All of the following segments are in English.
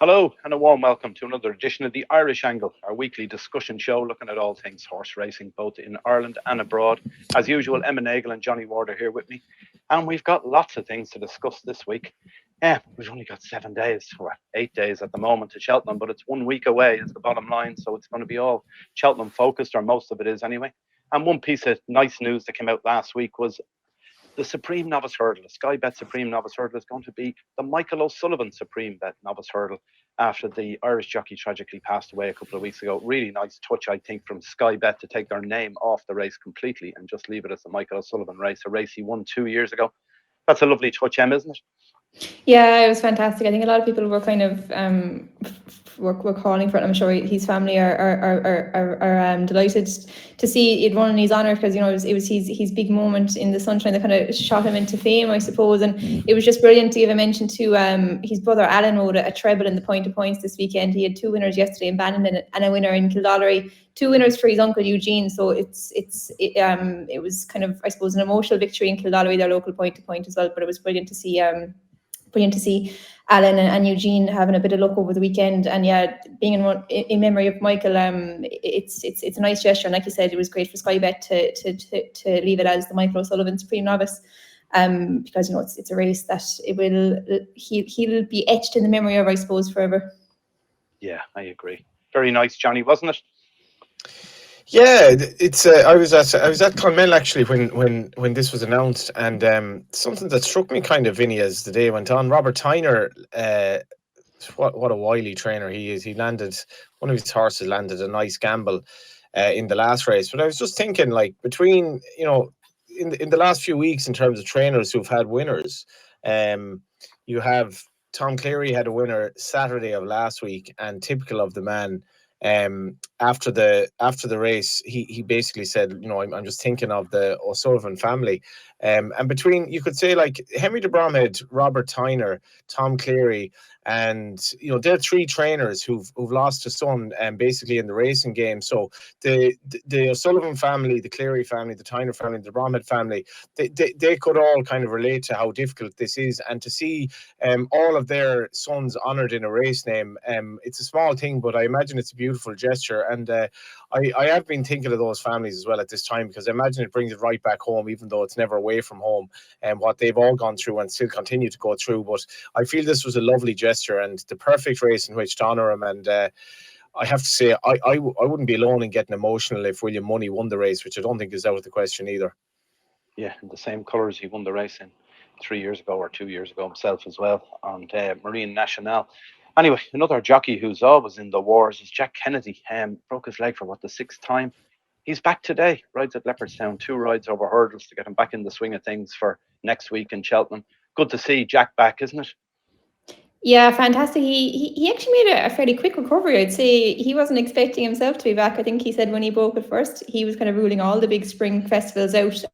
Hello and a warm welcome to another edition of the Irish Angle, our weekly discussion show looking at all things horse racing, both in Ireland and abroad. As usual, Emma Nagle and Johnny Ward are here with me, and we've got lots of things to discuss this week. We've only got 7 days, or 8 days at the moment to Cheltenham, but it's 1 week away is the bottom line, so it's going to be all Cheltenham focused, or most of it is anyway. And one piece of nice news that came out last week was the Supreme Novice Hurdle, the Sky Bet Supreme Novice Hurdle, is going to be the Michael O'Sullivan Supreme Bet Novice Hurdle after the Irish jockey tragically passed away a couple of weeks ago. Really nice touch, I think, from Sky Bet to take their name off the race completely and just leave it as the Michael O'Sullivan race, a race he won 2 years ago. That's a lovely touch, Em, isn't it? Yeah, it was fantastic. I think a lot of people were kind of were calling for it. I'm sure his family are delighted to see it run in his honour, because it was his big moment in the sunshine that kind of shot him into fame, I suppose. And it was just brilliant to give a mention to his brother Alan rode a treble in the point of points this weekend. He had 2 winners yesterday in Bandon and a winner in Kildallery, 2 winners for his uncle Eugene. So it was kind of, I suppose, an emotional victory in Kildallery, their local point to point as well. But it was brilliant to see Alan and Eugene having a bit of luck over the weekend, and being in memory of Michael. It's a nice gesture, and like you said, it was great for Sky Bet to leave it as the Michael O'Sullivan Supreme Novice, because it's a race that he'll be etched in the memory of, I suppose, forever. Yeah, I agree. Very nice, Johnny, wasn't it? Yeah, it's. I was at Clonmel actually when this was announced, and something that struck me kind of, Vinny, as the day went on. Robert Tyner, what a wily trainer he is. He landed, one of his horses landed a nice gamble in the last race. But I was just thinking, like, between in the last few weeks, in terms of trainers who've had winners, you have Tom Cleary had a winner Saturday of last week, and typical of the man. After the race, he basically said, I'm just thinking of the O'Sullivan family, and between, you could say, like, Henry de Bromhead, Robert Tyner, Tom Cleary, and they're 3 trainers who've lost a son, basically in the racing game. So the O'Sullivan family, the Cleary family, the Tyner family, the Bromhead family, they could all kind of relate to how difficult this is, and to see all of their sons honoured in a race name, it's a small thing, but I imagine it's a beautiful gesture. And I have been thinking of those families as well at this time, because I imagine it brings it right back home, even though it's never away from home, and what they've all gone through and still continue to go through. But I feel this was a lovely gesture and the perfect race in which to honour him. And I have to say, I wouldn't be alone in getting emotional if William Money won the race, which I don't think is out of the question either. Yeah, in the same colours he won the race in 3 years ago or 2 years ago himself as well, on Marine Nationale. Anyway, another jockey who's always in the wars is Jack Kennedy. Broke his leg for the 6th time. He's back today, rides at Leopardstown, 2 rides over hurdles to get him back in the swing of things for next week in Cheltenham. Good to see Jack back, isn't it? Yeah, fantastic. He actually made a fairly quick recovery. I'd say he wasn't expecting himself to be back. I think he said when he broke it first, he was kind of ruling all the big spring festivals out,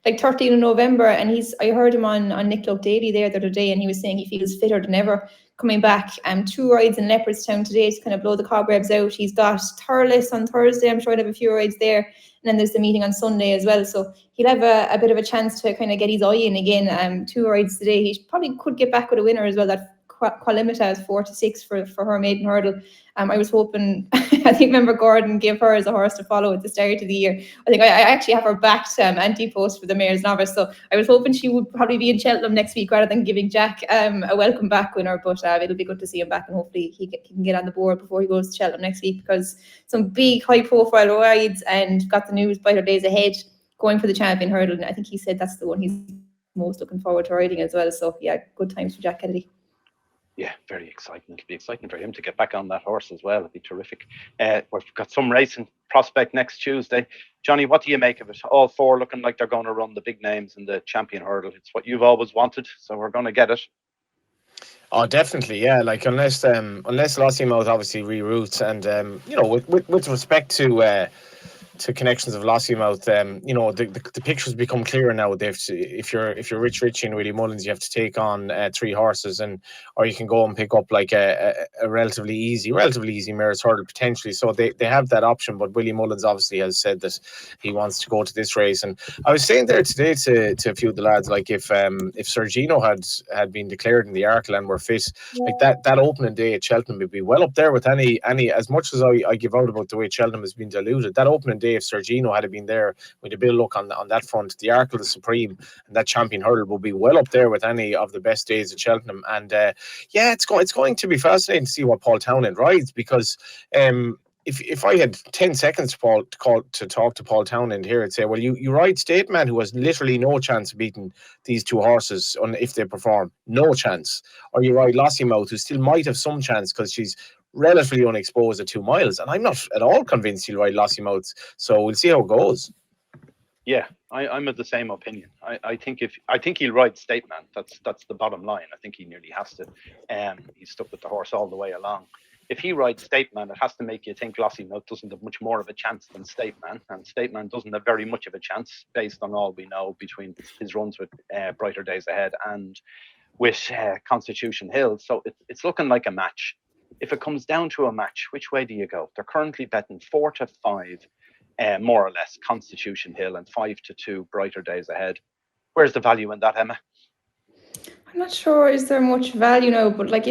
like 13 of November. And I heard him on Nick Daily there the other day, and he was saying he feels fitter than ever coming back. 2 rides in Leopardstown today to kind of blow the cobwebs out. He's got Thurles on Thursday. I'm sure he'll have a few rides there. And then there's the meeting on Sunday as well. So he'll have a bit of a chance to kind of get his eye in again. 2 rides today. He probably could get back with a winner as well. That Qualimita is 4-6 for her maiden hurdle. I was hoping, I think, remember Gordon gave her as a horse to follow at the start of the year. I think I actually have her backed anti-post for the Mayor's Novice, so I was hoping she would probably be in Cheltenham next week rather than giving Jack a welcome back winner. But it'll be good to see him back, and hopefully he can get on the board before he goes to Cheltenham next week, because some big high profile rides, and got the news Brighterdaysahead going for the champion hurdle, and I think he said that's the one he's most looking forward to riding as well. So yeah, good times for Jack Kennedy. Yeah, very exciting. It'll be exciting for him to get back on that horse as well. It'll be terrific. We've got some racing prospect next Tuesday. Johnny, what do you make of it? All 4 looking like they're going to run the big names in the champion hurdle. It's what you've always wanted, so we're going to get it. Oh, definitely, yeah. Like, unless Lossiemouth obviously reroutes, and with respect to to connections of Lossiemouth, the pictures become clearer now. If you're Rich Ritchie and Willie Mullins, you have to take on 3 horses, or you can go and pick up like a relatively easy Mare's Hurdle potentially. So they have that option. But Willie Mullins obviously has said that he wants to go to this race. And I was saying there today to a few of the lads, like if Sergino had been declared in the Arkle and were fit, like that opening day at Cheltenham would be well up there with any as much as I give out about the way Cheltenham has been diluted. That opening day, if Sergino had been there with a bit of luck on that front, the Arkle, the Supreme, and that Champion Hurdle will be well up there with any of the best days at Cheltenham. And it's going to be fascinating to see what Paul Townend rides, because if I had 10 seconds to talk to Paul Townend here, I'd say, well, you ride State Man, who has literally no chance of beating these 2 horses if they perform, no chance. Or you ride Lossiemouth, who still might have some chance because she's relatively unexposed at 2 miles. And I'm not at all convinced he'll ride Lossiemouth. So we'll see how it goes. Yeah, I'm of the same opinion. I think he'll ride State Man. That's the bottom line. I think he nearly has to. He's stuck with the horse all the way along. If he rides State Man, it has to make you think Lossiemouth doesn't have much more of a chance than State Man, and State Man doesn't have very much of a chance based on all we know between his runs with Brighter Days Ahead and with Constitution Hill. So it's looking like a match. If it comes down to a match, which way do you go? They're currently betting 4-5. More or less, Constitution Hill, and 5-2 Brighter Days Ahead. Where's the value in that, Emma? I'm not sure is there much value now, but like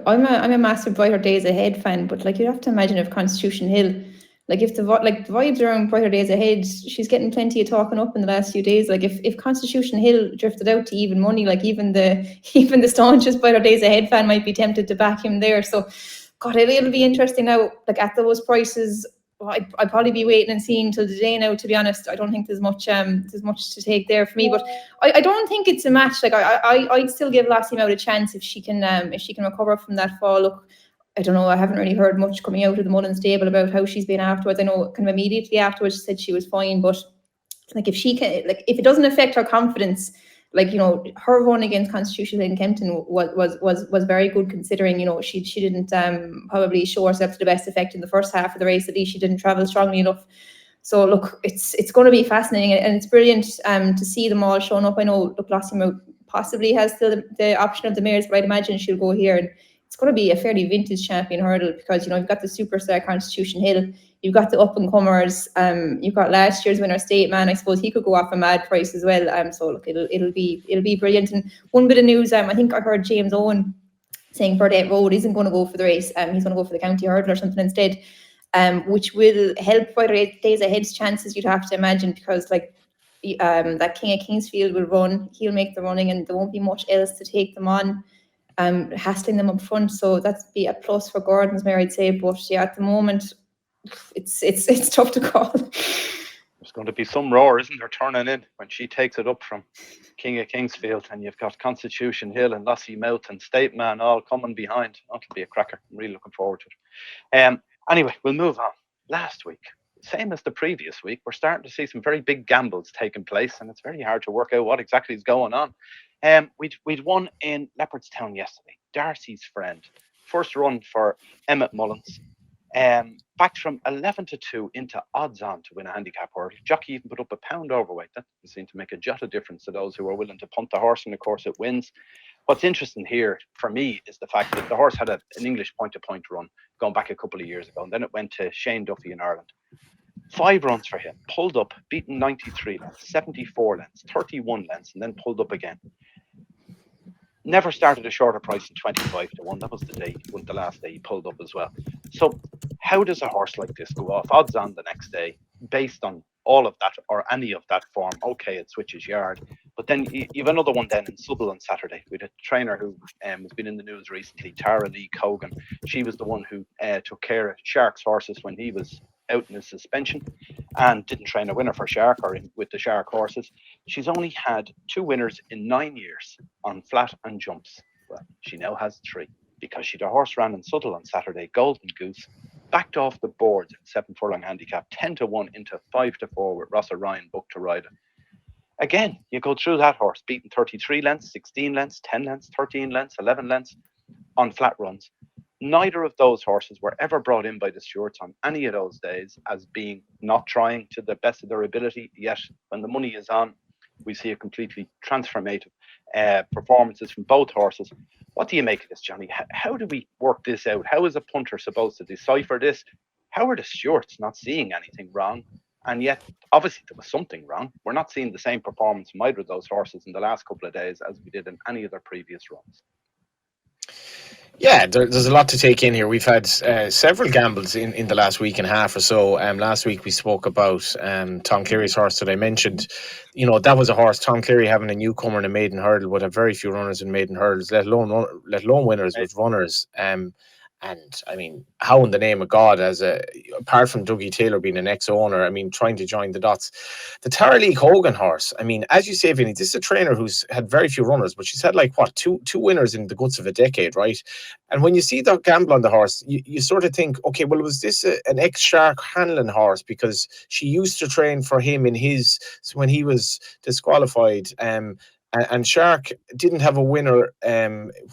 I'm a massive Brighter Days Ahead fan, but like you have to imagine if Constitution Hill, like if the vibes around Brighter Days Ahead, she's getting plenty of talking up in the last few days. Like if Constitution Hill drifted out to even money, like even the staunchest Brighter Days Ahead fan might be tempted to back him there. So, God, it'll be interesting now. Like at those prices, I'd probably be waiting and seeing till the day now, to be honest. I don't think there's much to take there for me, but I don't think it's a match. Like I'd still give Lossiemouth a chance if she can recover from that fall. Look, I don't know, I haven't really heard much coming out of the Mullins stable about how she's been afterwards. I know kind of immediately afterwards she said she was fine, but like if she can, like if it doesn't affect her confidence, like, you know, her run against Constitution in Kempton was very good, considering, you know, she didn't probably show herself to the best effect in the first half of the race. At least she didn't travel strongly enough. So look, it's going to be fascinating, and it's brilliant to see them all showing up. I know Lossiemouth possibly has still the option of the mares, but I'd imagine she'll go here, and it's going to be a fairly vintage Champion Hurdle, because, you know, you've got the superstar Constitution Hill, you've got the up and comers, you've got last year's winner State Man. I suppose he could go off a mad price as well. So look, it'll be brilliant. And one bit of news, I think I heard James Owen saying Burdett Road isn't going to go for the race. He's going to go for the County Hurdle or something instead, which will help Brighter Days Ahead's chances, you'd have to imagine, because like that King of Kingsfield will run, he'll make the running, and there won't be much else to take them on, hassling them up front. So that'd be a plus for Gordon's mare, I'd say. But yeah, at the moment, it's tough to call. There's going to be some roar, isn't there, turning in when she takes it up from King of Kingsfield, and you've got Constitution Hill and Lossiemouth and State Man all coming behind. That'll be a cracker. I'm really looking forward to it. Anyway, we'll move on. Last week, same as the previous week, we're starting to see some very big gambles taking place, and it's very hard to work out what exactly is going on. We'd won in Leopardstown yesterday. Darcy's Friend. First run for Emmett Mullins. Backed from 11-2 into odds on to win a handicap hurdle. Jockey even put up £1 overweight. That doesn't seem to make a jot of difference to those who are willing to punt the horse, and of course it wins. What's interesting here for me is the fact that the horse had an English point-to-point run going back a couple of years ago, and then it went to Shane Duffy in Ireland. 5 runs for him, pulled up, beaten 93 lengths, 74 lengths, 31 lengths, and then pulled up again. Never started a shorter price than 25-1. That was the last day he pulled up as well. So how does a horse like this go off odds on the next day based on all of that or any of that form? Okay, it switches yard. But then you have another one then in Subble on Saturday with a trainer who has been in the news recently, Tara Lee Cogan. She was the one who took care of Shark's horses when he was out in his suspension and didn't train a winner for Shark with the Shark horses. She's only had 2 winners in 9 years on flat and jumps. Well, she now has 3 because she had a horse ran in Subtle on Saturday, Golden Goose, backed off the boards at 7 furlong handicap, 10-1 into 5-4 with Rossa Ryan booked to ride it. Again, you go through that horse, beaten 33 lengths, 16 lengths, 10 lengths, 13 lengths, 11 lengths on flat runs. Neither of those horses were ever brought in by the stewards on any of those days as being not trying to the best of their ability. Yet when the money is on, we see a completely transformative performances from both horses. What do you make of this, Johnny? How do we work this out? How is a punter supposed to decipher this? How are the stewards not seeing anything wrong? And yet, obviously, there was something wrong. We're not seeing the same performance from either of those horses in the last couple of days as we did in any of their previous runs. Yeah, there's a lot to take in here. We've had several gambles in the last week and a half or so. Last week we spoke about Tom Cleary's horse that I mentioned. You know, that was a horse, Tom Cleary, having a newcomer in a maiden hurdle, would have very few runners in maiden hurdles, let alone winners with runners. And I mean, how in the name of God, apart from Dougie Taylor being an ex-owner, I mean, trying to join the dots. The Tara League Hogan horse, I mean, as you say, Vinny, this is a trainer who's had very few runners, but she's had like, what, two winners in the guts of a decade, right? And when you see the gamble on the horse, you sort of think, okay, well, was this an ex-Shark Hanlon horse? Because she used to train for him when he was disqualified. And Shark didn't have a winner,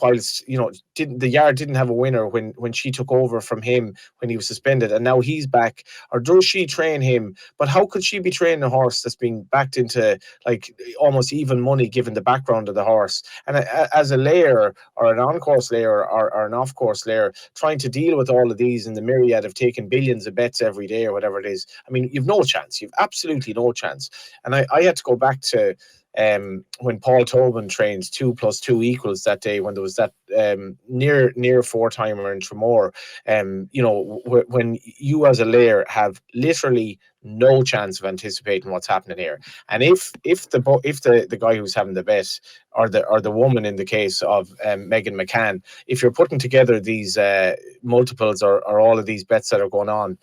whilst the yard didn't have a winner when she took over from him when he was suspended, and now he's back. Or does she train him? But how could she be training a horse that's being backed into like almost even money given the background of the horse? And as a layer or an on-course layer or an off-course layer, trying to deal with all of these in the myriad of taking billions of bets every day or whatever it is, I mean, you've no chance. You've absolutely no chance. And I had to go back to when Paul Tobin trained 2 + 2 = that day, when there was that near four-timer in Tremor, when you as a layer have literally no chance of anticipating what's happening here. And if the guy who's having the bet, or the woman in the case of Megan McCann, if you're putting together these multiples or all of these bets that are going on,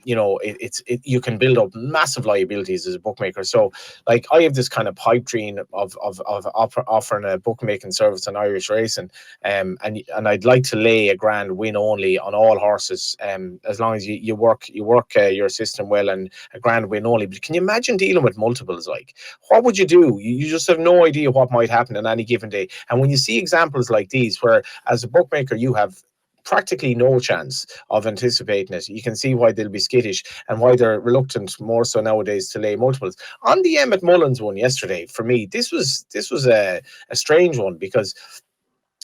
you can build up massive liabilities as a bookmaker. So like, I have this kind of pipe dream of offering a bookmaking service on Irish racing, and I'd like to lay a grand win only on all horses, as long as you work your system well, and a grand win only. But can you imagine dealing with multiples? Like, what would you do? You just have no idea what might happen on any given day. And when you see examples like these, where as a bookmaker you have practically no chance of anticipating it, you can see why they'll be skittish and why they're reluctant more so nowadays to lay multiples. On the Emmett Mullins one yesterday, for me, this was a strange one, because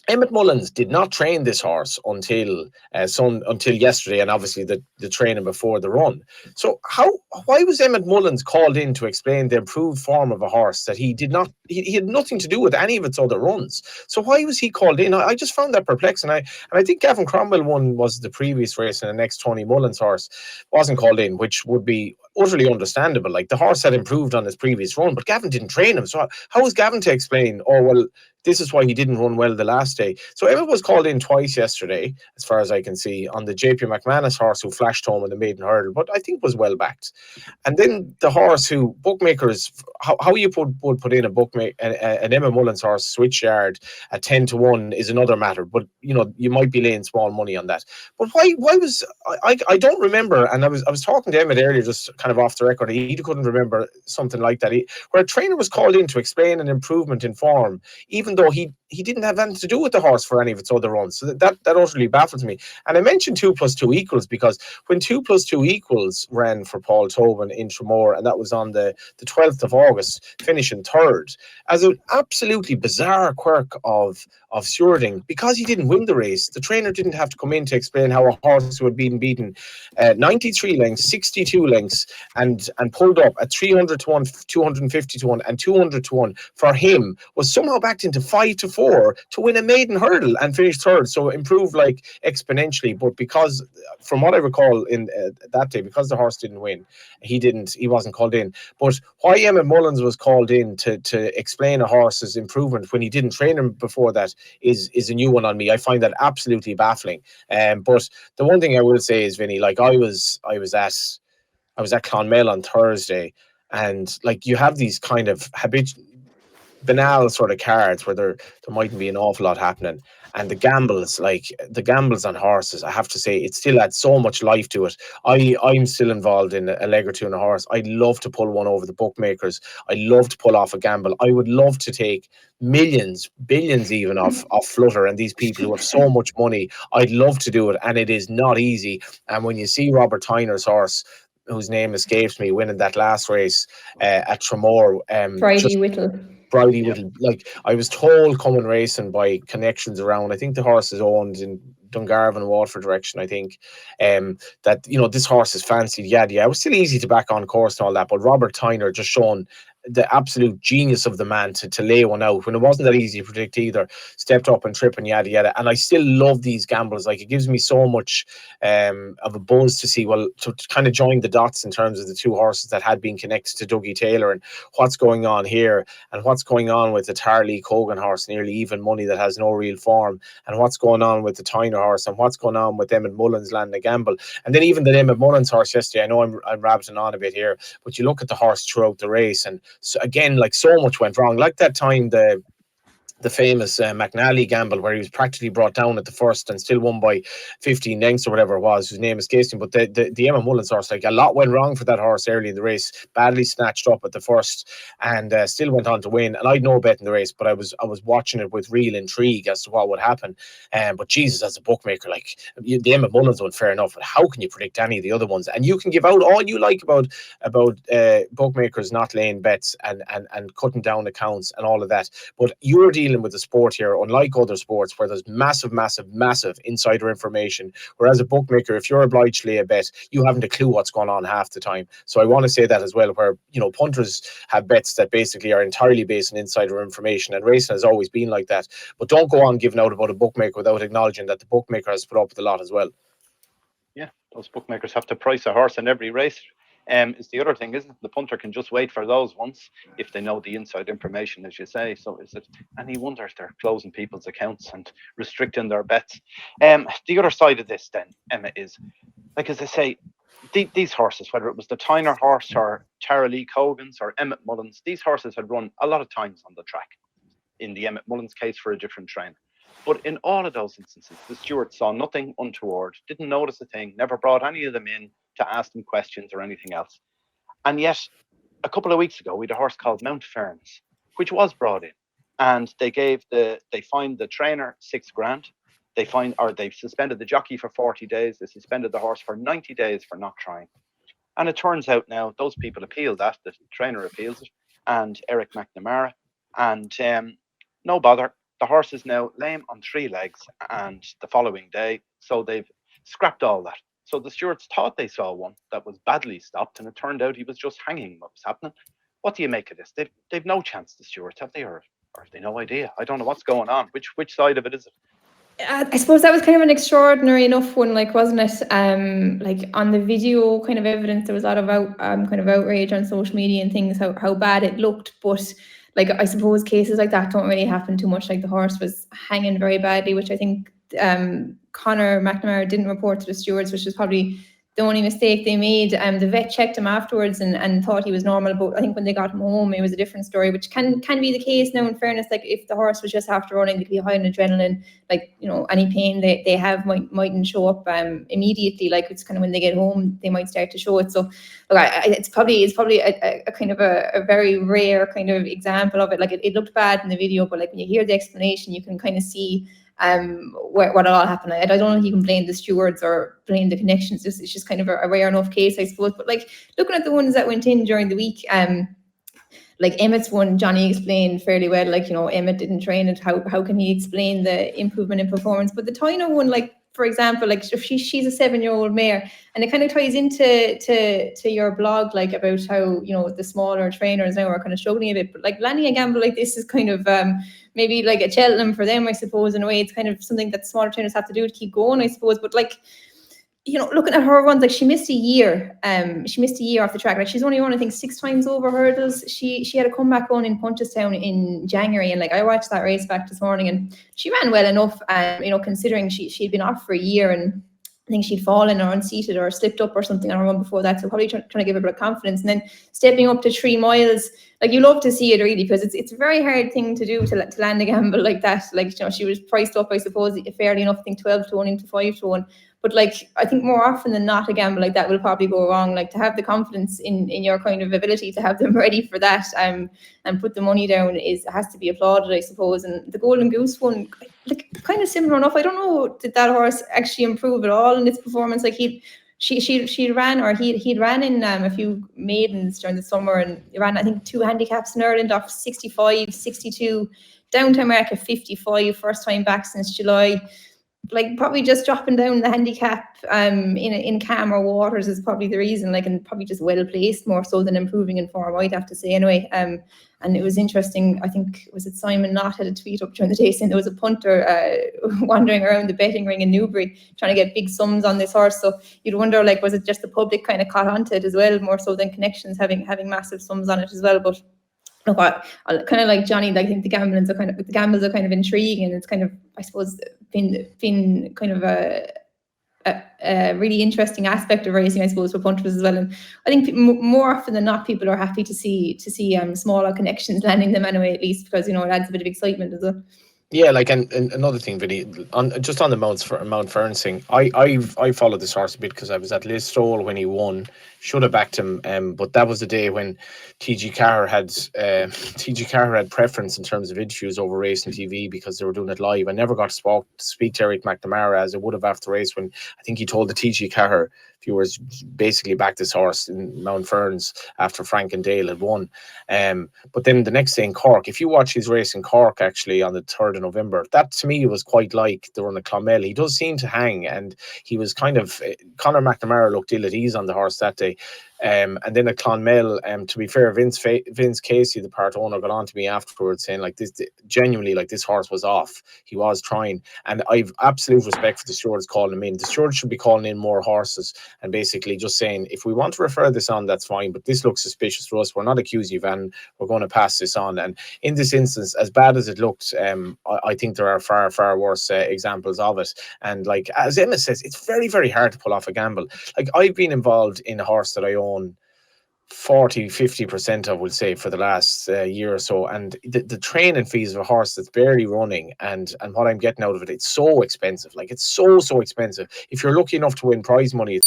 Emmett Mullins did not train this horse until yesterday, and obviously the training before the run. So why was Emmett Mullins called in to explain the improved form of a horse that he had nothing to do with any of its other runs? So why was he called in? I just found that perplexing. And I think Gavin Cromwell one was the previous race, and the next Tony Mullins horse wasn't called in, which would be utterly understandable. Like, the horse had improved on his previous run, but Gavin didn't train him. So how was Gavin to explain, oh, well, this is why he didn't run well the last day? So Emmett was called in twice yesterday, as far as I can see, on the JP McManus horse who flashed home in the maiden hurdle, but I think was well backed. And then the horse who bookmakers, how you would put in an Emmett Mullins horse switch yard at 10-1 is another matter. But you might be laying small money on that. But why was I don't remember, and I was talking to Emmett earlier, just kind of off the record. He couldn't remember something like that, where a trainer was called in to explain an improvement in form, even though he didn't have anything to do with the horse for any of its other runs. So that utterly baffles me. And I mentioned 2 + 2 = because when 2 + 2 = ran for Paul Tobin in Tremor, and that was on the 12th of August, finishing third, as an absolutely bizarre quirk of stewarding, because he didn't win the race, the trainer didn't have to come in to explain how a horse who had been beaten 93 lengths, 62 lengths, and pulled up at 300-1, 250-1, and 200-1 for him, was somehow backed into 5-4 to win a maiden hurdle and finish third. So improved like exponentially. But because, from what I recall in that day, because the horse didn't win, he wasn't called in. But why Emmett Mullins was called in to explain a horse's improvement when he didn't train him before that is a new one on me. I find that absolutely baffling. But the one thing I will say is, Vinny, like, I was at Clonmel on Thursday, and like, you have these kind of banal sort of cards where there mightn't be an awful lot happening. And the gambles on horses, I have to say, it still adds so much life to it. I'm still involved in a leg or two on a horse. I'd love to pull one over the bookmakers. I'd love to pull off a gamble. I would love to take millions, billions even off Flutter and these people who have so much money. I'd love to do it, and it is not easy. And when you see Robert Tyner's horse, whose name escapes me, winning that last race at Tramore, Friday Whittle. Brody Whittle, like I was told coming racing by connections around, I think the horse is owned in Dungarvan, Waterford direction, I think, that, this horse is fancied, yeah. It was still easy to back on course and all that, but Robert Tyner just shown the absolute genius of the man to lay one out when it wasn't that easy to predict either. Stepped up and trip and yada yada. And I still love these gambles. Like, it gives me so much of a buzz to see, to kind of join the dots in terms of the two horses that had been connected to Dougie Taylor and what's going on here, and what's going on with the Tarlee Cogan horse, nearly even money, that has no real form, and what's going on with the Tyner horse, and what's going on with Emmett Mullins landing a gamble. And then even the Emmett Mullins horse yesterday, I know I'm rabbiting on a bit here, but you look at the horse throughout the race, and so again, like, so much went wrong. Like that time, the famous McNally gamble where he was practically brought down at the first and still won by 15 lengths or whatever it was, whose name escapes him. But the Emma Mullins horse, like, a lot went wrong for that horse early in the race, badly snatched up at the first, and still went on to win. And I'd no bet in the race, but I was watching it with real intrigue as to what would happen. But Jesus, as a bookmaker, like, the Emma Mullins one, fair enough, but how can you predict any of the other ones? And you can give out all you like about bookmakers not laying bets and cutting down accounts and all of that, but you're dealing with the sport here, unlike other sports where there's massive insider information, whereas a bookmaker, if you're obliged to lay a bet, you haven't a clue what's going on half the time. So I want to say that as well, where punters have bets that basically are entirely based on insider information, and racing has always been like that. But don't go on giving out about a bookmaker without acknowledging that the bookmaker has put up with a lot as well. Yeah, those bookmakers have to price a horse in every race. Is the other thing, isn't it? The punter can just wait for those ones if they know the inside information, as you say. So is it any wonder they're closing people's accounts and restricting their bets? The other side of this, then, Emma, is, like, as I say, these horses, whether it was the Tyner horse or Tarlee Cogan's or Emmett Mullins, these horses had run a lot of times on the track. In the Emmett Mullins case, for a different trainer. But in all of those instances, the steward saw nothing untoward, didn't notice a thing, never brought any of them in to ask them questions or anything else. And yet, a couple of weeks ago, we had a horse called Mount Fairness, which was brought in, and they fined the trainer $6,000. They suspended the jockey for 40 days. They suspended the horse for 90 days for not trying. And it turns out now those people appealed that. The trainer appeals it, and Eric McNamara, and no bother. The horse is now lame on 3 legs, and the following day, so they've scrapped all that. So the stewards thought they saw one that was badly stopped, and it turned out he was just hanging what was happening. What do you make of this? They've no chance, the stewards, have they, or have they no idea? I don't know what's going on. Which side of it is it? I suppose that was kind of an extraordinary enough one, like, wasn't it? Like, on the video kind of evidence, there was a lot of kind of outrage on social media and things, how bad it looked. But, like, I suppose cases like that don't really happen too much. Like, the horse was hanging very badly, which I think Conor McNamara didn't report to the stewards, which is probably the only mistake they made. The vet checked him afterwards and thought he was normal, but I think when they got him home, it was a different story, which can be the case now, in fairness. Like, if the horse was just after running, they'd be high on adrenaline, like, any pain they have mightn't show up immediately. Like, it's kind of when they get home, they might start to show it. So, look, it's probably a kind of a very rare kind of example of it. Like, it looked bad in the video, but, like, when you hear the explanation, you can kind of see what all happened. I don't know if you can blame the stewards or blame the connections. It's just kind of a rare enough case, I suppose. But, like, looking at the ones that went in during the week, like Emmett's one, Johnny explained fairly well. Like, Emmett didn't train it. How can he explain the improvement in performance? But the Tyner one, like, for example, like, she's a 7-year-old mare, and it kind of ties into your blog, like, about how the smaller trainers now are kind of struggling a bit. But, like, landing a gamble like this is kind of maybe like a Cheltenham for them, I suppose. In a way, it's kind of something that smaller trainers have to do to keep going, I suppose. But, like, looking at her runs, like, she missed a year. She missed a year off the track. Like, she's only run, I think, 6 times over hurdles. She had a comeback on in Punchestown in January, and, like, I watched that race back this morning, and she ran well enough. Considering she'd been off for a year, and I think she'd fallen or unseated or slipped up or something on her run before that. So probably trying to give her a bit of confidence. And then stepping up to 3 miles, like you love to see it really, because it's a very hard thing to do to land a gamble like that. Like, you know, she was priced up, I suppose, fairly enough, I think 12 to 1 into 5 to 1. But like, I think more often than not, a gamble like that will probably go wrong. Like, to have the confidence in your kind of ability to have them ready for that and put the money down has to be applauded, I suppose. And the Golden Goose one, like, kind of similar enough. I don't know, did that horse actually improve at all in its performance? Like he'd ran in a few maidens during the summer, and he ran, I think, 2 handicaps in Ireland off 65, 62, down to America 55, first time back since July. Like, probably just dropping down the handicap in calmer waters is probably the reason, like, and probably just well placed more so than improving in form, I'd have to say anyway. And it was interesting, I think, was it Simon Knott had a tweet up during the day saying there was a punter wandering around the betting ring in Newbury trying to get big sums on this horse. So you'd wonder, like, was it just the public kind of caught onto it as well, more so than connections having massive sums on it as well? But look, I kind of like Johnny. I think the gambles are kind of intriguing, and it's kind of, I suppose, been kind of a really interesting aspect of racing, I suppose, for punters as well. And I think more often than not, people are happy to see smaller connections landing them anyway, at least, because, you know, it adds a bit of excitement as well. Yeah, like, and another thing, Vinny, on the Mount Fern thing, I followed this horse a bit because I was at Listowel when he won. Should have backed him, but that was the day when TG Carr had preference in terms of interviews over racing TV because they were doing it live. I never got to speak to Eric McNamara as I would have after the race, when I think he told the TG Carr viewers basically back this horse in Mount Ferns after Frank and Dale had won. But then the next day in Cork, if you watch his race in Cork actually on the 3rd of November, that to me was quite like the run of Clonmel. He does seem to hang, and he was kind of, Conor McNamara looked ill at ease on the horse that day. And then at Clonmel, to be fair, Vince Casey, the part owner, got on to me afterwards saying, like, this genuinely, like, this horse was off. He was trying, and I've absolute respect for the stewards calling him in. The stewards should be calling in more horses and basically just saying, if we want to refer this on, that's fine, but this looks suspicious to us. We're not accusing you, Van. We're going to pass this on. And in this instance, as bad as it looked, I think there are far, far worse examples of it. And like, as Emma says, it's very, very hard to pull off a gamble. Like, I've been involved in a horse that I own 40-50% of, we'll say, for the last year or so, and the training fees of a horse that's barely running and what I'm getting out of it, it's so expensive. Like, it's so expensive. If you're lucky enough to win prize money,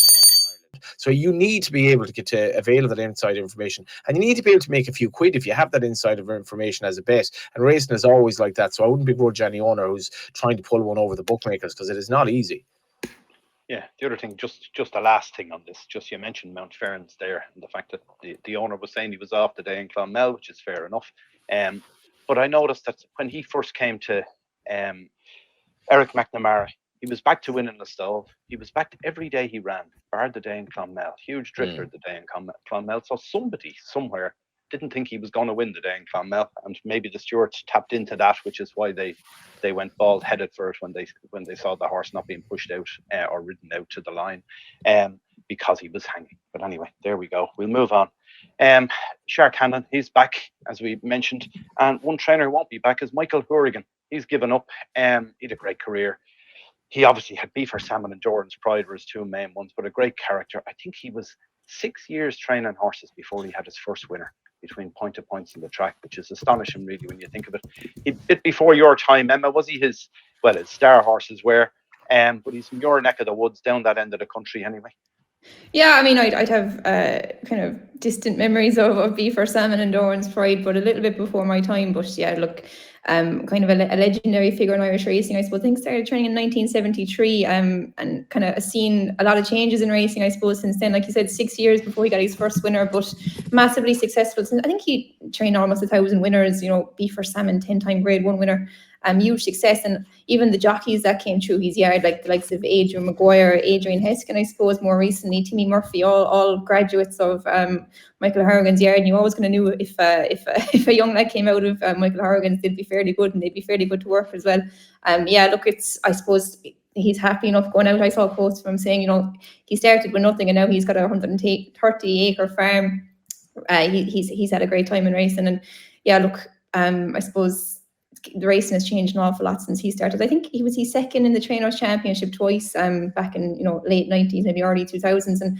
so you need to be able to get to avail of that inside information, and you need to be able to make a few quid if you have that inside information as a bet. And racing is always like that, so I wouldn't begrudge any owner who's trying to pull one over the bookmakers, because it is not easy. Yeah, the other thing, just the last thing on this, just you mentioned Mount Ferns there, and the fact that the owner was saying he was off the day in Clonmel, which is fair enough. But I noticed that when he first came to Eric McNamara, he was back to winning the stove. He was back to every day he ran, bar the day in Clonmel. Huge drifter the day in Clonmel. So somebody somewhere didn't think he was going to win the day in Clonmel, and maybe the stewards tapped into that, which is why they went bald headed for it when they saw the horse not being pushed out or ridden out to the line, because he was hanging. But anyway, there we go. We'll move on. Shark Hannon, he's back, as we mentioned, and one trainer who won't be back is Michael Hourigan. He's given up. He had a great career. He obviously had Beaver Salmon and Jordan's Pride were his 2 main ones, but a great character. I think he was 6 years training horses before he had his first winner between point to points in the track, which is astonishing, really, when you think of it. A bit before your time, Emma, was he his star horses were, but he's from your neck of the woods, down that end of the country anyway. Yeah, I mean, I'd have kind of distant memories of Beaver Salmon and Doran's Pride, but a little bit before my time. But yeah, look, kind of a legendary figure in Irish racing, I suppose. I think started training in 1973, and kind of seen a lot of changes in racing, I suppose, since then. Like you said, 6 years before he got his first winner, but massively successful. Since I think he trained almost 1,000 winners. You know, Beaver Salmon, 10-time Grade 1 winner. Huge success, and even the jockeys that came through his yard, like the likes of Adrian Maguire, Adrian Heskin, I suppose, more recently, Timmy Murphy, all graduates of Michael Hourigan's yard. And you always kind of knew if a young lad came out of Michael Hourigan's, they'd be fairly good, and they'd be fairly good to work as well. Yeah, look, I suppose he's happy enough going out. I saw a post from him saying, you know, he started with nothing, and now he's got a 130-acre farm. He's had a great time in racing, and yeah, look, I suppose the racing has changed an awful lot since he started. I think he's second in the Trainers Championship twice, back in late 90s, maybe early 2000s. And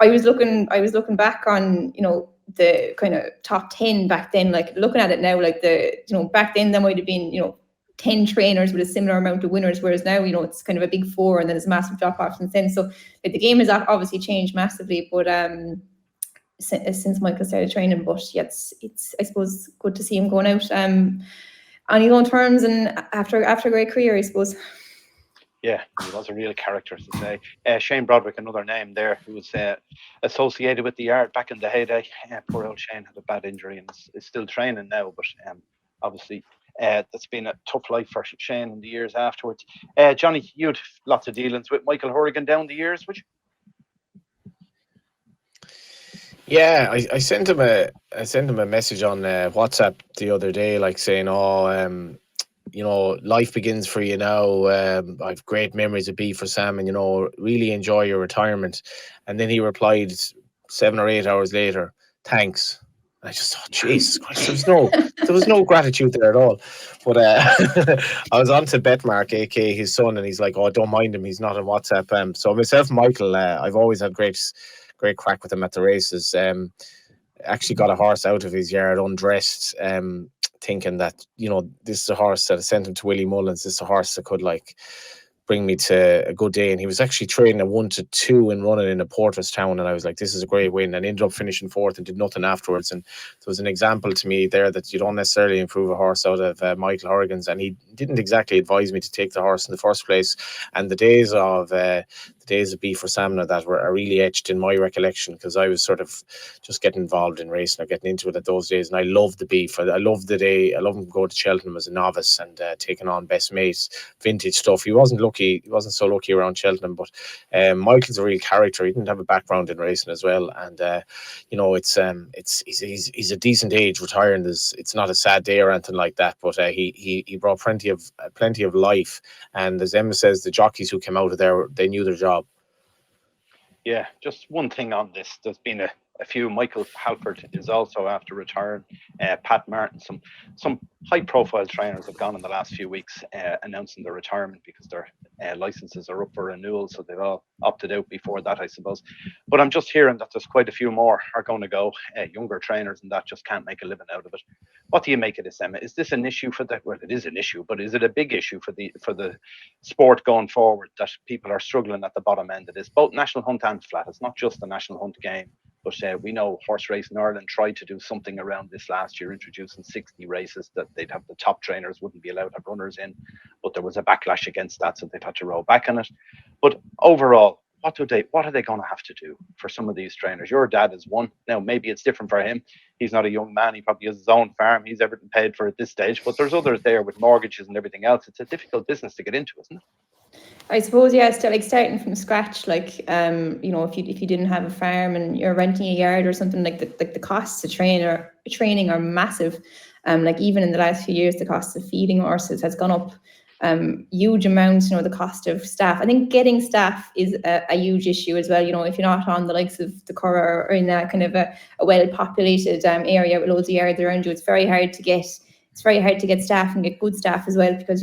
I was looking back on the kind of top 10 back then, like looking at it now, like back then there might have been 10 trainers with a similar amount of winners, whereas now it's kind of a big four, and then there's a massive drop off since then. So like, the game has obviously changed massively, but since Michael started training. But yeah, it's I suppose good to see him going out on his own terms and after a great career, I suppose. Yeah, he was a real character, to say. Shane Broderick, another name there, who was associated with the yard back in the heyday. Poor old Shane had a bad injury and is still training now, but obviously that's been a tough life for Shane in the years afterwards. Johnny, you had lots of dealings with Michael Hourigan down the years, would you? Yeah, I sent him a message on WhatsApp the other day, like saying, life begins for you now. I've great memories of B for Sam, and really enjoy your retirement. And then he replied 7 or 8 hours later, thanks. I just thought, Jesus Christ, there was no gratitude there at all. But I was on to Betmark, aka his son, and he's like, "Oh, don't mind him, he's not on WhatsApp." So myself and Michael, I've always had great crack with him at the races. Actually got a horse out of his yard undressed, thinking that this is a horse that I sent him to Willie Mullins. This is a horse that could bring me to a good day. And he was actually trading a 1-2 and running in a Porterstown, and I was like, this is a great win, and ended up finishing fourth and did nothing afterwards. And it was an example to me there that you don't necessarily improve a horse out of Michael Hourigan's, and he didn't exactly advise me to take the horse in the first place. And the days of B for Samna that are really etched in my recollection, because I was sort of just getting involved in racing or getting into it at those days, and I loved the beef. I loved the day. I loved him go to Cheltenham as a novice and taking on best mates, vintage stuff. He wasn't so lucky around Cheltenham, but Michael's a real character. He didn't have a background in racing as well, and he's a decent age retiring. It's not a sad day or anything like that, but he brought plenty of life. And as Emma says, the jockeys who came out of there, they knew their job. Yeah, just one thing on this. There's been a few. Michael Halford is also after retiring. Pat Martin, some high-profile trainers have gone in the last few weeks announcing their retirement because their licenses are up for renewal, so they've all opted out before that, I suppose. But I'm just hearing that there's quite a few more are going to go. Younger trainers and that just can't make a living out of it. What do you make of this, Emma? Is this an issue for the? Well, it is an issue, but is it a big issue for the sport going forward, that people are struggling at the bottom end of this? Both National Hunt and Flat. It's not just the National Hunt game. But we know Horse Racing Ireland tried to do something around this last year, introducing 60 races that they'd have the top trainers wouldn't be allowed to have runners in. But there was a backlash against that, so they've had to roll back on it. But overall, what are they going to have to do for some of these trainers? Your dad is one. Now, maybe it's different for him. He's not a young man. He probably has his own farm. He's everything paid for at this stage. But there's others there with mortgages and everything else. It's a difficult business to get into, isn't it? I suppose, yeah, still starting from scratch, if you didn't have a farm and you're renting a yard or something, the costs of training are massive. Even in the last few years, the cost of feeding horses has gone up huge amounts. The cost of staff. I think getting staff is a huge issue as well. If you're not on the likes of the Curragh or in a kind of a well-populated area with loads of yards around you, it's very hard to get staff and get good staff as well, because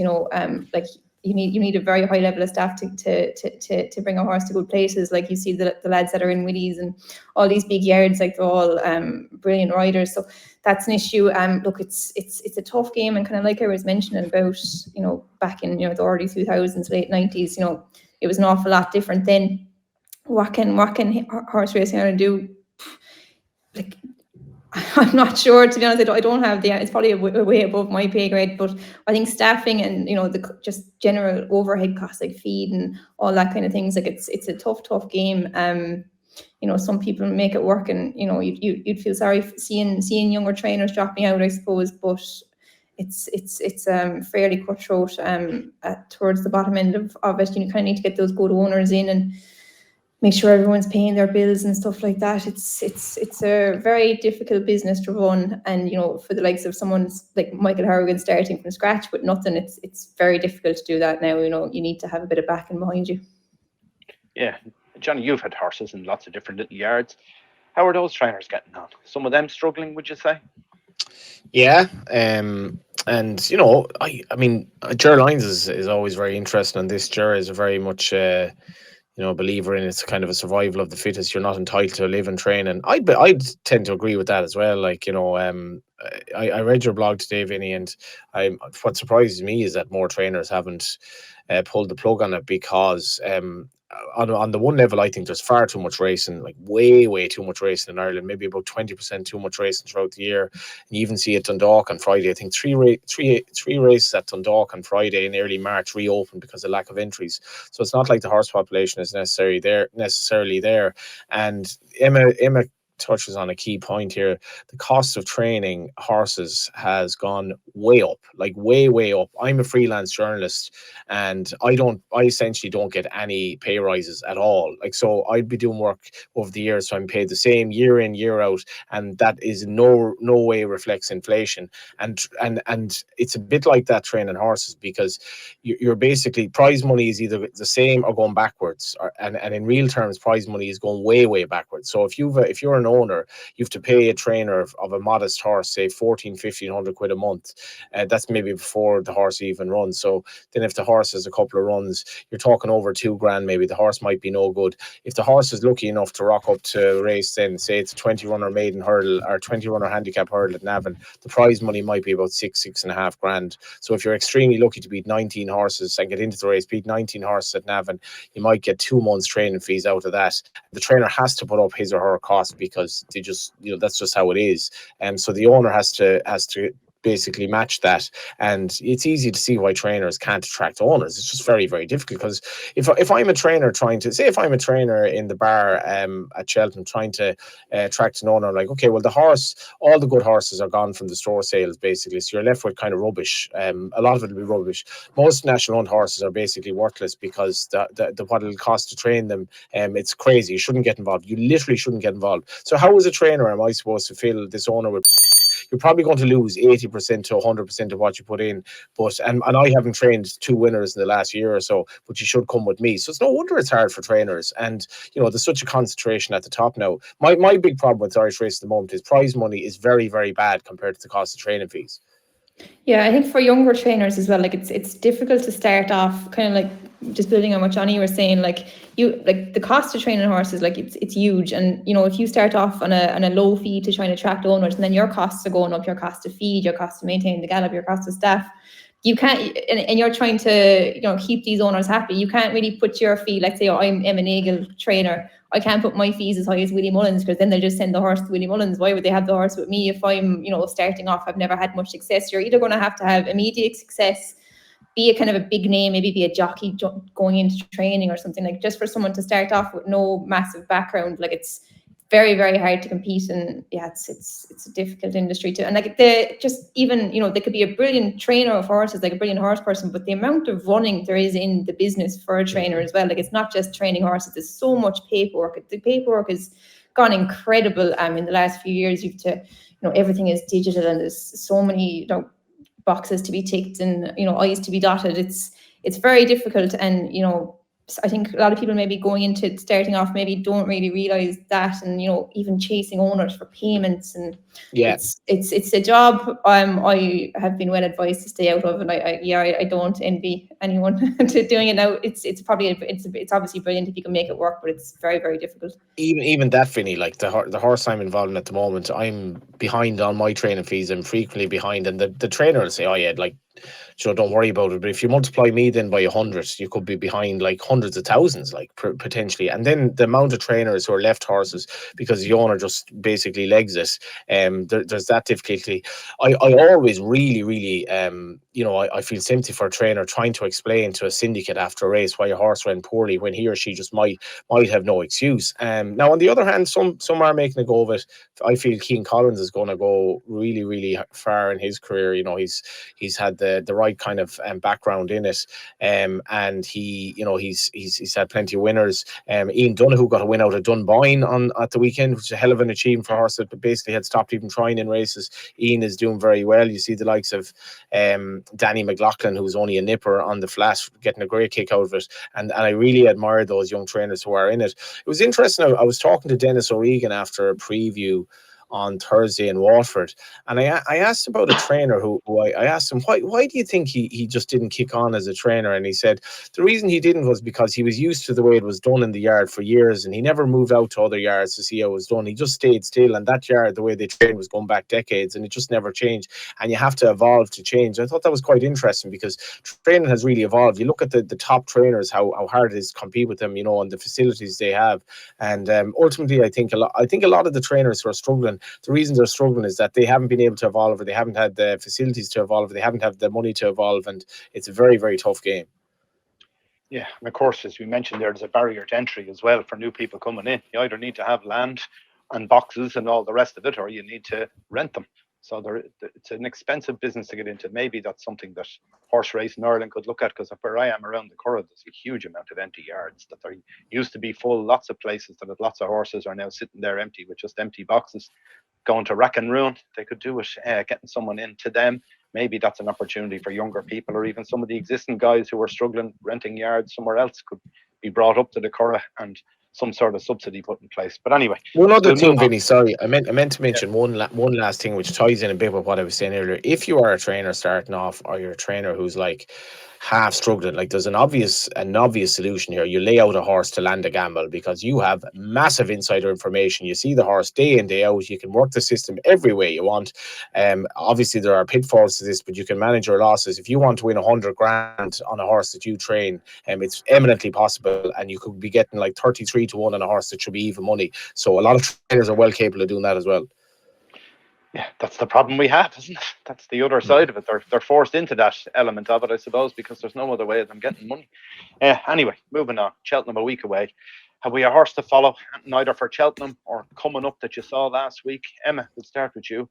you need a very high level of staff to bring a horse to good places. Like you see the lads that are in Willys and all these big yards, they're all brilliant riders. So that's an issue. Look, it's a tough game, and kind of like I was mentioning about, back in the early 2000s, late 90s, it was an awful lot different then. What can horse racing Ireland do? I'm not sure, to be honest. I don't have it's probably way above my pay grade, but I think staffing and the just general overhead costs like feed and all that kind of things, it's a tough game. Some people make it work, and you'd feel sorry seeing younger trainers dropping out, I suppose, but it's fairly cutthroat towards the bottom end of it. You kind of need to get those good owners in and make sure everyone's paying their bills and stuff like that. It's a very difficult business to run, and for the likes of someone like Michael Hourigan starting from scratch with nothing, it's very difficult to do that now. You need to have a bit of backing behind you. Yeah, Johnny, you've had horses in lots of different little yards. How are those trainers getting on? Some of them struggling, would you say? Yeah, And you know, I mean, Ger Lyons is always very interesting, and this Ger is a very much believer in it's kind of a survival of the fittest. You're not entitled to live and train, and I'd tend to agree with that as well. Like, I read your blog today, Vinny, and what surprises me is that more trainers haven't pulled the plug on it, because on the one level, I think there's far too much racing, like way too much racing in Ireland. Maybe about 20% too much racing throughout the year. And you even see it Dundalk on Friday. I think three races at Dundalk on Friday in early March reopened because of lack of entries. So it's not like the horse population is necessarily there. And Emma touches on a key point here. The cost of training horses has gone way up, like way up. I'm a freelance journalist, and I essentially don't get any pay rises at all. Like, so I'd be doing work over the years, so I'm paid the same year in, year out, and that is no way reflects inflation. And it's a bit like that training horses, because you're basically, prize money is either the same or going backwards, and in real terms, prize money is going way backwards. So if you're an owner, you have to pay a trainer of a modest horse, say 1,500 quid a month. That's maybe before the horse even runs. So then if the horse has a couple of runs, you're talking over 2,000. Maybe the horse might be no good. If the horse is lucky enough to rock up to race, then say it's a 20 runner maiden hurdle or 20 runner handicap hurdle at Navan, the prize money might be about 6.5 grand. So if you're extremely lucky to beat 19 horses and get into the race, beat 19 horses at Navan, you might get 2 months training fees out of that. The trainer has to put up his or her cost, because they just, that's just how it is. And so the owner has to basically match that. And it's easy to see why trainers can't attract owners. It's just very difficult, because if I'm a trainer trying to, say if I'm a trainer in the bar at Cheltenham trying to attract an owner, like, okay, well, all the good horses are gone from the store sales, basically, so you're left with kind of rubbish. A lot of it will be rubbish. Most national owned horses are basically worthless, because the what it'll cost to train them, it's crazy. You shouldn't get involved. You literally shouldn't get involved. So how, as a trainer, am I supposed to fill this owner with? You're probably going to lose 80% to 100% of what you put in. But and I haven't trained 2 winners in the last year or so, but you should come with me. So it's no wonder it's hard for trainers. And there's such a concentration at the top now. My big problem with Irish race at the moment is prize money is very bad compared to the cost of training fees. Yeah, I think for younger trainers as well, like it's difficult to start off, kind of like just building on what Johnny was saying, like the cost of training horses, like it's huge. And if you start off on a low fee to try and attract owners, and then your costs are going up, your cost to feed, your cost to maintain the gallop, your cost of staff, you can't, and you're trying to keep these owners happy. You can't really put your fee, let's say I'm a Nagle trainer, I can't put my fees as high as Willie Mullins, because then they'll just send the horse to Willie Mullins. Why would they have the horse with me if I'm starting off? I've never had much success. You're either going to have immediate success, be a kind of a big name, maybe be a jockey going into training or something, like just for someone to start off with no massive background, like it's very hard to compete. And yeah, it's a difficult industry to, and like they could be a brilliant trainer of horses, like a brilliant horse person, but the amount of running there is in the business for a trainer as well, like it's not just training horses, there's so much paperwork. The paperwork has gone incredible in the last few years. You've to everything is digital, and there's so many boxes to be ticked and I's to be dotted. It's very difficult. And I think a lot of people maybe going into starting off maybe don't really realize that, and even chasing owners for payments, and it's a job I have been well advised to stay out of, and I don't envy anyone to doing it now. It's obviously brilliant if you can make it work, but it's very difficult. Even that, Vinny, like the horse I'm involved in at the moment, I'm behind on my training fees. I'm frequently behind, and the trainer will say, "Oh yeah, like, don't worry about it." But if you multiply me then by 100, you could be behind like hundreds of thousands, like potentially. And then the amount of trainers who are left horses because the owner just basically legs it. There's that difficulty. I always really I feel sympathy for a trainer trying to explain to a syndicate after a race why a horse went poorly when he or she just might have no excuse. Now on the other hand, some are making a go of it. I feel Keane Collins is going to go really far in his career. He's had the right kind of background in it, and he's had plenty of winners. Ian Donoghue got a win out of Dunboyne at the weekend, which is a hell of an achievement for a horse that basically had stopped even trying in races. Ian is doing very well. You see the likes of Danny McLaughlin, who's only a nipper on the flat, getting a great kick out of it, and I really admire those young trainers who are in it. It was interesting. I was talking to Dennis Hourigan after a preview on Thursday in Waterford. And I asked about a trainer who I asked him, why do you think he just didn't kick on as a trainer? And he said the reason he didn't was because he was used to the way it was done in the yard for years, and he never moved out to other yards to see how it was done. He just stayed still, and that yard, the way they trained, was going back decades, and it just never changed. And you have to evolve to change. I thought that was quite interesting because training has really evolved. You look at the top trainers, how hard it is to compete with them, and the facilities they have. And ultimately, I think a lot of the trainers who are struggling, the reason they're struggling is that they haven't been able to evolve, or they haven't had the facilities to evolve, or they haven't had the money to evolve, and it's a very, very tough game. Yeah, and of course, as we mentioned, there's a barrier to entry as well for new people coming in. You either need to have land and boxes and all the rest of it, or you need to rent them. So it's an expensive business to get into. Maybe that's something that horse racing in Ireland could look at, because where I am around the Curragh, there's a huge amount of empty yards that there used to be full. Lots of places that had lots of horses are now sitting there empty with just empty boxes, going to rack and ruin. They could do it, getting someone into them. Maybe that's an opportunity for younger people, or even some of the existing guys who are struggling renting yards somewhere else could be brought up to the Curragh and some sort of subsidy put in place. But anyway, one other we'll thing, Vinny, sorry, I meant to mention one last thing, which ties in a bit with what I was saying earlier. If you are a trainer starting off, or you're a trainer who's like half struggling, like there's an obvious solution here. You lay out a horse to land a gamble, because you have massive insider information. You see the horse day in, day out. You can work the system every way you want. Obviously there are pitfalls to this, but you can manage your losses. If you want to win 100 grand on a horse that you train, it's eminently possible, and you could be getting like 33 to 1 on a horse that should be even money. So a lot of trainers are well capable of doing that as well. Yeah, that's the problem we have, isn't it? That's the other side of it. They're forced into that element of it, I suppose, because there's no other way of them getting money. Anyway, moving on. Cheltenham a week away. Have we a horse to follow, neither for Cheltenham or coming up, that you saw last week? Emma, we'll start with you.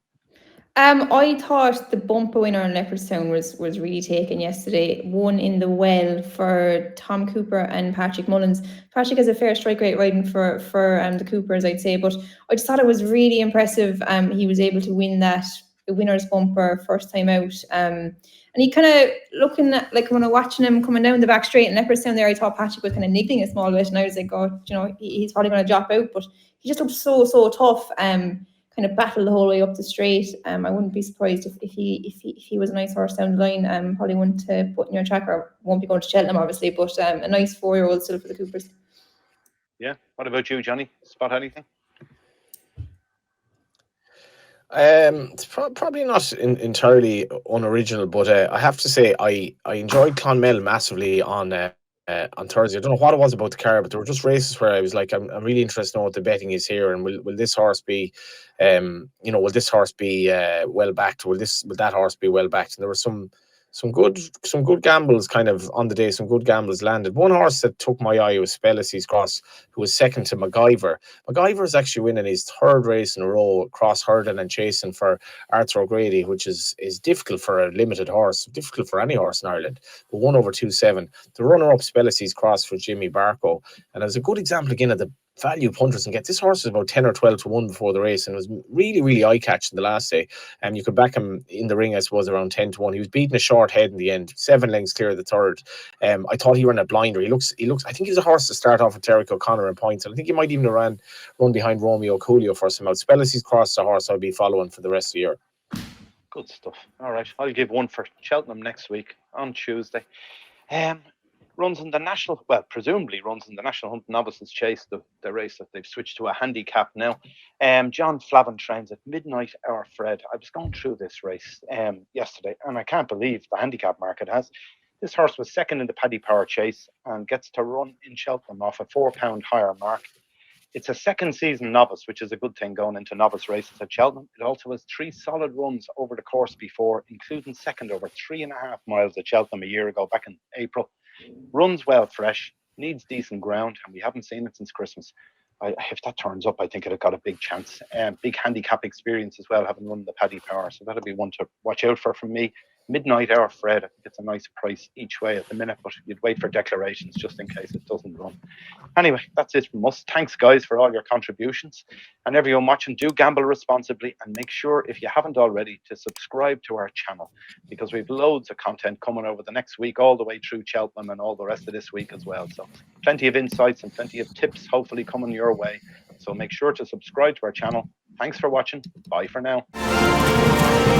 I thought the bumper winner in Leopardstown was really taken yesterday. One in the well for Tom Cooper and Patrick Mullins. Patrick has a fair strike rate riding for the Coopers, I'd say, but I just thought it was really impressive. He was able to win the winner's bumper first time out. And he kind of, looking at, like, when I'm watching him coming down the back straight in Leopardstown there, I thought Patrick was kind of niggling a small bit, and I was like, oh, he's probably going to drop out, but he just looked so tough. Kind of battled the whole way up the straight. I wouldn't be surprised if he was a nice horse down the line. Probably wouldn't put in your tracker. Won't be going to Cheltenham, obviously, but a nice 4-year-old still for the Coopers. Yeah. What about you, Johnny? Spot anything? It's probably not entirely unoriginal, but I have to say I enjoyed Clonmel massively on Thursday. I don't know what it was about the car, but there were just races where I was like, I'm really interested to know what the betting is here, and will this horse be, will this horse be well backed? Will that horse be well backed? And there were some good gambles kind of on the day. Some good gambles landed. One horse that took my eye was Spellacy's Cross, who was second to MacGyver. MacGyver is actually winning his third race in a row, cross herding and chasing for Arthur O'Grady, which is difficult for a limited horse, difficult for any horse in Ireland. But 1/2.7. The runner-up, Spellacy's Cross, for Jimmy Barco, and as a good example again of the value punters and get this horse was about 10 or 12 to 1 before the race, and it was really, really eye-catching the last day. And you could back him in the ring, I suppose, around 10 to 1. He was beating a short head in the end, 7 lengths clear of the third. I thought he ran a blinder. He looks I think he's a horse to start off with Derek O'Connor in points, and I think he might even run behind Romeo Coolio for some out. Spellacy's Cross is a horse I'll be following for the rest of the year. Good stuff. All right, I'll give one for Cheltenham next week on Tuesday. Runs in the national, presumably runs in the National Hunt Novices Chase, the race that they've switched to a handicap now. John Flavin trains at Midnight Hour Fred. I was going through this race yesterday, and I can't believe the handicap market has. This horse was second in the Paddy Power Chase and gets to run in Cheltenham off a £4 higher mark. It's a second season novice, which is a good thing going into novice races at Cheltenham. It also has 3 solid runs over the course before, including second over 3.5 miles at Cheltenham a year ago, back in April. Runs well fresh, needs decent ground, and we haven't seen it since Christmas. If that turns up, I think it'll got a big chance. Big handicap experience as well, having run the Paddy Power, so that'll be one to watch out for from me. midnight hour Fred. I think it's a nice price each way at the minute, but you'd wait for declarations just in case it doesn't run. Anyway, that's it from us. Thanks, guys, for all your contributions. And everyone watching, do gamble responsibly and make sure, if you haven't already, to subscribe to our channel, because we've loads of content coming over the next week, all the way through Cheltenham and all the rest of this week as well. So plenty of insights and plenty of tips hopefully coming your way. So make sure to subscribe to our channel. Thanks for watching. Bye for now.